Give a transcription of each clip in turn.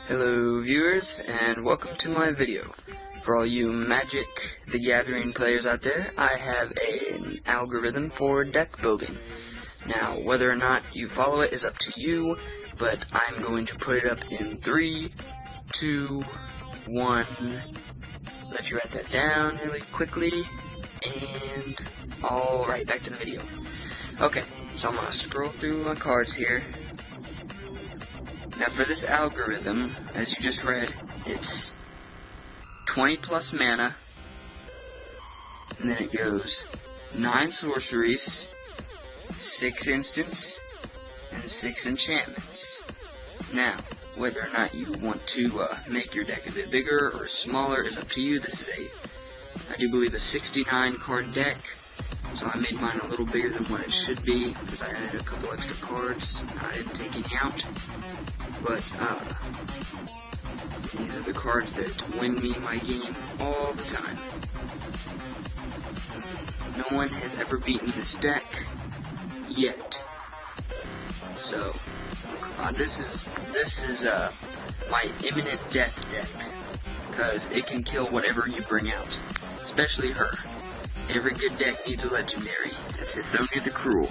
Hello viewers, and welcome to my video. For all you Magic the Gathering players out there, I have an algorithm for deck building. Now, whether or not you follow it is up to you, but I'm going to put it up in 3, 2, 1. Let you write that down really quickly, and alright, back to the video. Okay, so I'm going to scroll through my cards here. Now for this algorithm, as you just read, it's 20 plus mana, and then it goes 9 sorceries, 6 instants, and 6 enchantments. Now, whether or not you want to make your deck a bit bigger or smaller is up to you. This is I do believe a 69 card deck, so I made mine a little bigger than what it should be because I added a couple extra cards. I didn't take any out, but these are the cards that win me my games all the time. No one has ever beaten this deck yet. So this is my imminent death deck, because it can kill whatever you bring out, especially her. Every good deck needs a legendary. That's Hithonia the Cruel.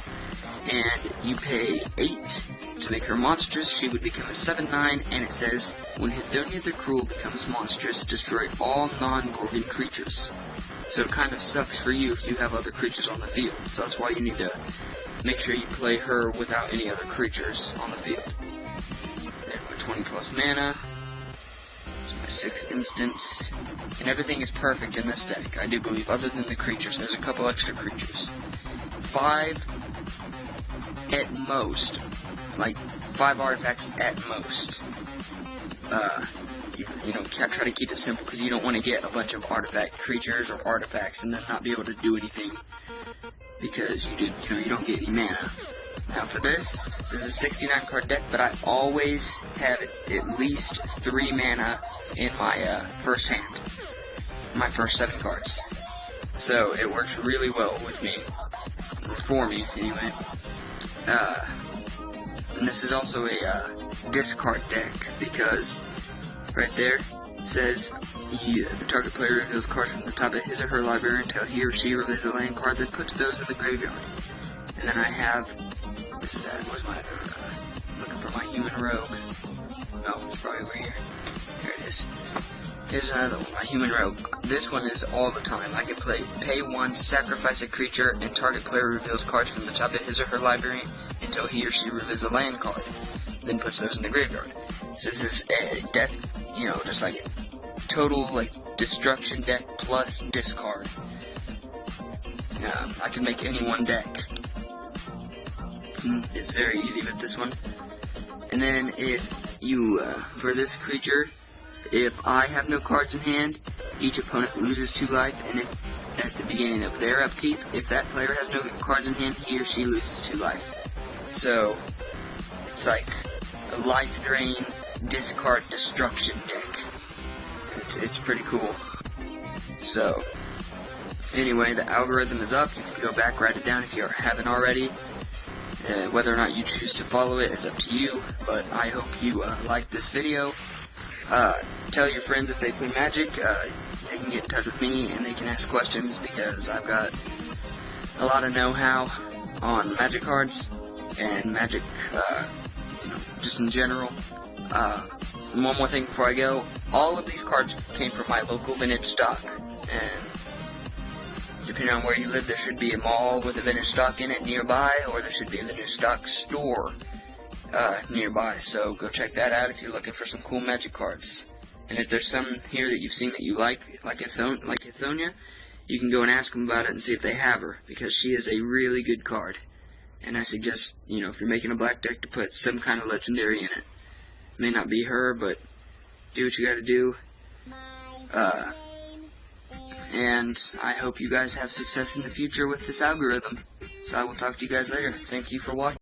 And you pay 8 to make her monstrous. She would become a 7/9, and it says, when Hithonia the Cruel becomes monstrous, destroy all non-Gorgon creatures. So it kind of sucks for you if you have other creatures on the field. So that's why you need to make sure you play her without any other creatures on the field. Then with 20 plus mana, 6 instants, and everything is perfect in this deck, I do believe, other than the creatures. There's a couple extra creatures. 5 at most, like 5 artifacts at most. You know, try to keep it simple, because you don't want to get a bunch of artifact creatures or artifacts and then not be able to do anything because you don't get any mana. Now for this is a 69 card deck, but I always have at least 3 mana in my first hand, my first 7 cards. So it works really well with me, for me anyway. And this is also a discard deck, because right there it says the target player reveals cards from the top of his or her library until he or she reveals a land card, then puts those in the graveyard. And then I have, where's my, looking for my human rogue. Oh, it's probably over here. There it is. Here's another one, my human rogue. This one is all the time. I can pay 1, sacrifice a creature, and target player reveals cards from the top of his or her library until he or she reveals a land card, then puts those in the graveyard. So this is a death, just like a total destruction deck plus discard. I can make any one deck. It's very easy with this one. And then if you, for this creature, if I have no cards in hand, each opponent loses 2 life, and if at the beginning of their upkeep, if that player has no cards in hand, he or she loses 2 life. So it's like a life drain, discard, destruction deck. It's pretty cool. So anyway, the algorithm is up. You can go back, write it down if you haven't already. Whether or not you choose to follow it is up to you, but I hope you like this video. Tell your friends if they play Magic, they can get in touch with me and they can ask questions, because I've got a lot of know-how on Magic cards and Magic, just in general. One more thing before I go, all of these cards came from my local vintage stock, and depending on where you live, there should be a mall with a vintage stock in it nearby, or there should be a vintage stock store nearby, so go check that out if you're looking for some cool Magic cards. And if there's some here that you've seen that you like Hithonia, you can go and ask them about it and see if they have her, because she is a really good card. And I suggest, if you're making a black deck, to put some kind of legendary in it. It may not be her, but do what you gotta do. And I hope you guys have success in the future with this algorithm. So I will talk to you guys later. Thank you for watching.